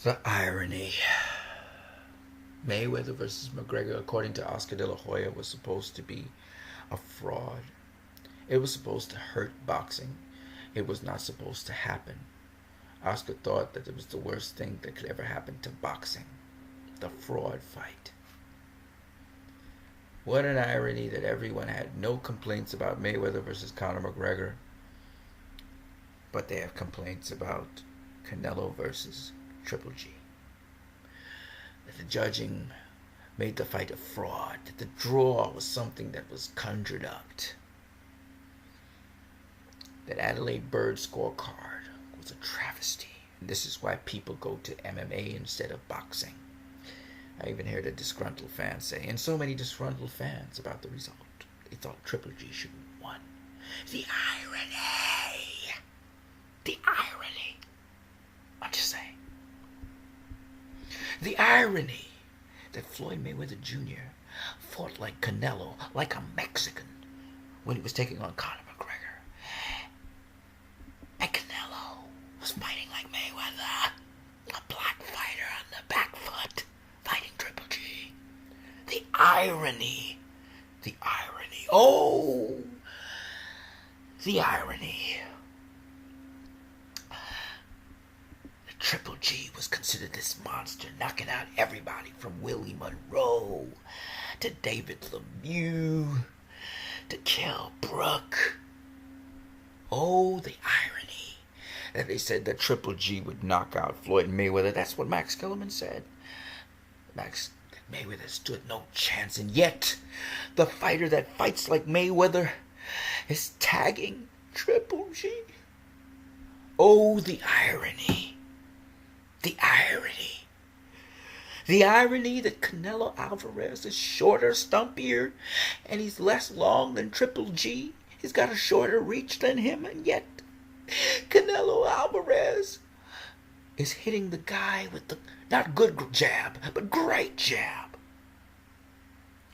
The irony. Mayweather versus McGregor, according to Oscar De La Hoya, was supposed to be a fraud. It was supposed to hurt boxing. It was not supposed to happen. Oscar thought that it was the worst thing that could ever happen to boxing. The fraud fight. What an irony that everyone had no complaints about Mayweather versus Conor McGregor, but they have complaints about Canelo versus Triple G. That the judging made the fight a fraud, that the draw was something that was conjured up, that Adelaide Bird's scorecard was a travesty. And this is why people go to MMA instead of boxing. I even heard a disgruntled fan say, and so many disgruntled fans about the result, they thought Triple G should have won. The irony! The irony! I'm just saying. The irony that Floyd Mayweather Jr. fought like Canelo, like a Mexican, when he was taking on Conor McGregor. And Canelo was fighting like Mayweather, a black fighter on the back foot, fighting Triple G. The irony. The irony. Oh! The irony. Triple G was considered this monster, knocking out everybody from Willie Monroe to David Lemieux to Kell Brook. Oh, the irony that they said that Triple G would knock out Floyd Mayweather. That's what Max Kellerman said. Mayweather stood no chance, and yet the fighter that fights like Mayweather is tagging Triple G. Oh, the irony. The irony. The irony that Canelo Alvarez is shorter, stumpier, and he's less long than Triple G. He's got a shorter reach than him, and yet Canelo Alvarez is hitting the guy with the not good jab, but great jab.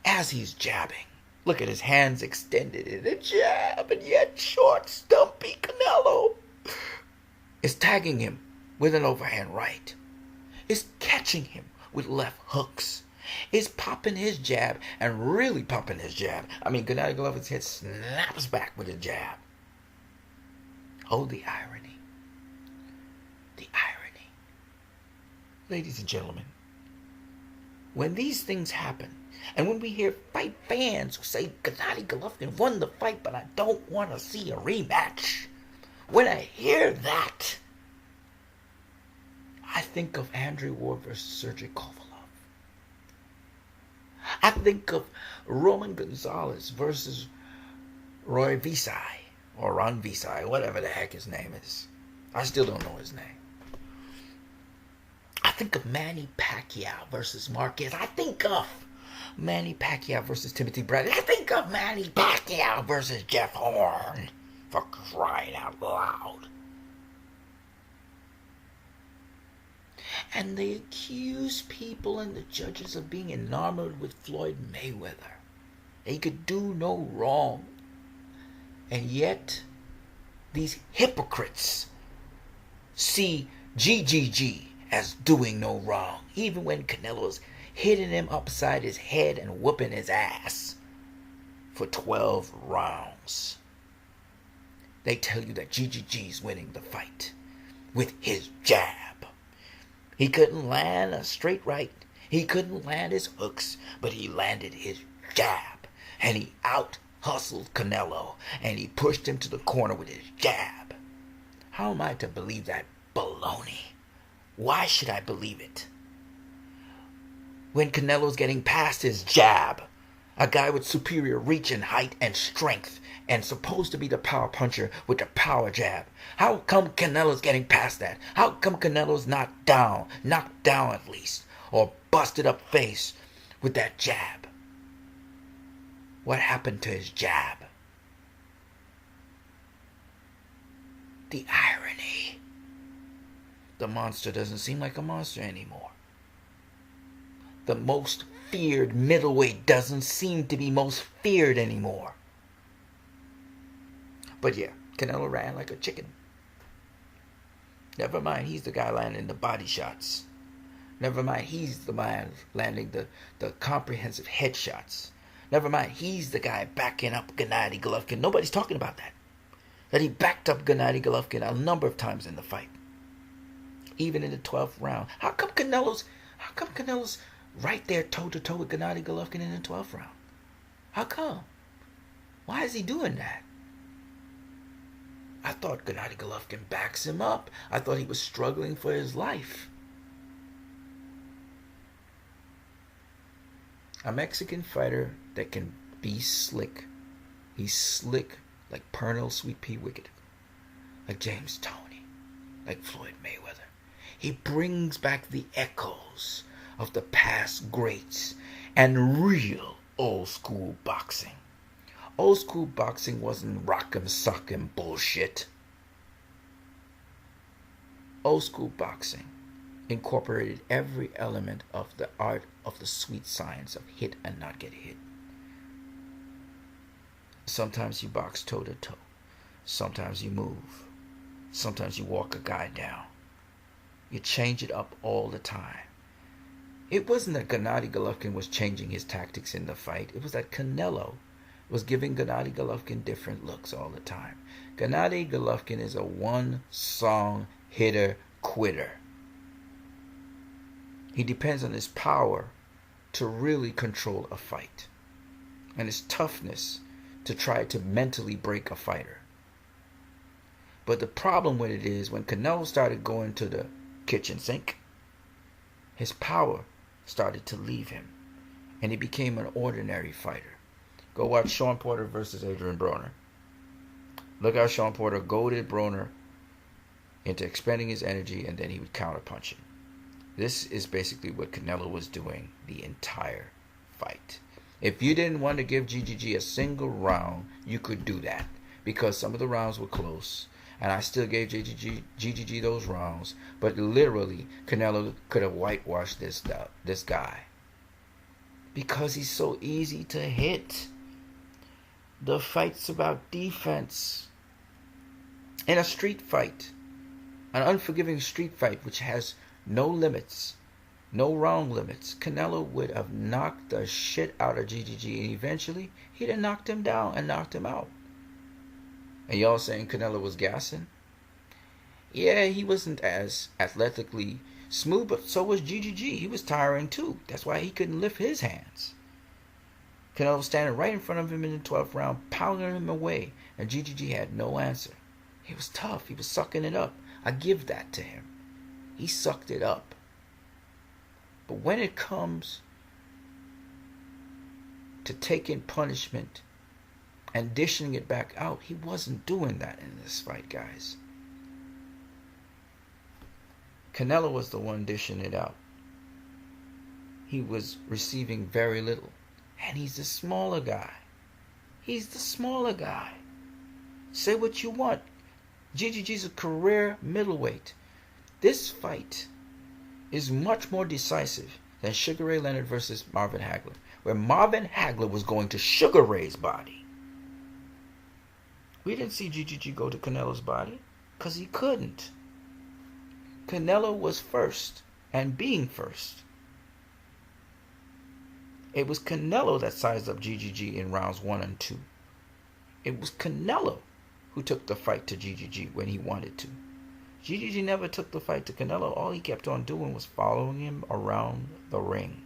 As he's jabbing, look at his hands extended in a jab, and yet short, stumpy Canelo is tagging him with an overhand right, is catching him with left hooks, is popping his jab and really pumping his jab. I mean, Canelo Glover's head snaps back with a jab. Oh, the irony. The irony. Ladies and gentlemen, when these things happen, and when we hear fight fans who say Gennady Golovkin won the fight, but I don't want to see a rematch, when I hear that, I think of Andre Ward versus Sergey Kovalev. I think of Roman Gonzalez versus Roy Visai, or Ron Visai, whatever the heck his name is. I still don't know his name. I think of Manny Pacquiao versus Marquez. I think of Manny Pacquiao versus Timothy Bradley. I think of Manny Pacquiao versus Jeff Horn, for crying out loud. And they accuse people and the judges of being enamored with Floyd Mayweather. He could do no wrong. And yet, these hypocrites see GGG as doing no wrong, even when Canelo's hitting him upside his head and whooping his ass for 12 rounds. They tell you that GGG's winning the fight with his jab. He couldn't land a straight right. He couldn't land his hooks, but he landed his jab. And he out-hustled Canelo, and he pushed him to the corner with his jab. How am I to believe that baloney? Why should I believe it? When Canelo's getting past his jab, a guy with superior reach and height and strength, and supposed to be the power puncher with the power jab. How come Canelo's getting past that? How come Canelo's knocked down at least, or busted up face with that jab? What happened to his jab? The irony. The monster doesn't seem like a monster anymore. The most feared middleweight doesn't seem to be most feared anymore. But yeah, Canelo ran like a chicken. Never mind, he's the guy landing the body shots. Never mind, he's the man landing the comprehensive headshots. Never mind, he's the guy backing up Gennady Golovkin. Nobody's talking about that. That he backed up Gennady Golovkin a number of times in the fight. Even in the 12th round. How come Canelo's right there toe-to-toe with Gennady Golovkin in the 12th round? How come? Why is he doing that? I thought Gennady Golovkin backs him up. I thought he was struggling for his life. A Mexican fighter that can be slick. He's slick like Pernell Sweet Pea Wicked. Like James Toney. Like Floyd Mayweather. He brings back the echoes of the past greats and real old school boxing. Old school boxing wasn't rock'em sock'em bullshit. Old school boxing incorporated every element of the art of the sweet science of hit and not get hit. Sometimes you box toe to toe. Sometimes you move. Sometimes you walk a guy down. You change it up all the time. It wasn't that Gennady Golovkin was changing his tactics in the fight. It was that Canelo was giving Gennady Golovkin different looks all the time. Gennady Golovkin is a one-song hitter quitter. He depends on his power to really control a fight and his toughness to try to mentally break a fighter. But the problem with it is when Canelo started going to the kitchen sink, his power started to leave him and he became an ordinary fighter. Go watch Sean Porter versus Adrian Broner. Look how Sean Porter goaded Broner into expending his energy and then he would counterpunch him. This is basically what Canelo was doing the entire fight. If you didn't want to give GGG a single round, you could do that because some of the rounds were close. And I still gave GGG those rounds. But literally, Canelo could have whitewashed this guy. Because he's so easy to hit. The fight's about defense. In a street fight, an unforgiving street fight which has no limits, no round limits, Canelo would have knocked the shit out of GGG and eventually he'd have knocked him down and knocked him out. And y'all saying Canelo was gassing? Yeah, he wasn't as athletically smooth, but so was GGG. He was tiring too. That's why he couldn't lift his hands. Canelo was standing right in front of him in the 12th round, pounding him away, and GGG had no answer. He was tough. He was sucking it up. I give that to him. He sucked it up. But when it comes to taking punishment and dishing it back out, he wasn't doing that in this fight, guys. Canelo was the one dishing it out. He was receiving very little. And he's the smaller guy. He's the smaller guy. Say what you want. GGG's a career middleweight. This fight is much more decisive than Sugar Ray Leonard versus Marvin Hagler, where Marvin Hagler was going to Sugar Ray's body. We didn't see GGG go to Canelo's body because he couldn't. Canelo was first and being first. It was Canelo that sized up GGG in rounds 1 and 2. It was Canelo who took the fight to GGG when he wanted to. GGG never took the fight to Canelo. All he kept on doing was following him around the ring.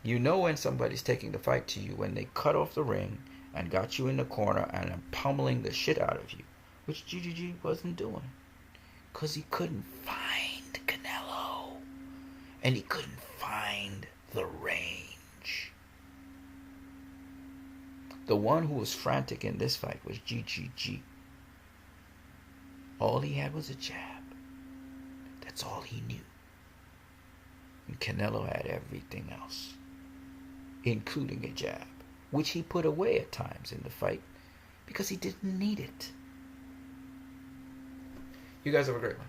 You know when somebody's taking the fight to you when they cut off the ring and got you in the corner and are pummeling the shit out of you, which GGG wasn't doing. Because he couldn't find Canelo. And he couldn't find the range. The one who was frantic in this fight was GGG. All he had was a jab. That's all he knew. And Canelo had everything else, including a jab, which he put away at times in the fight because he didn't need it. You guys have a great one.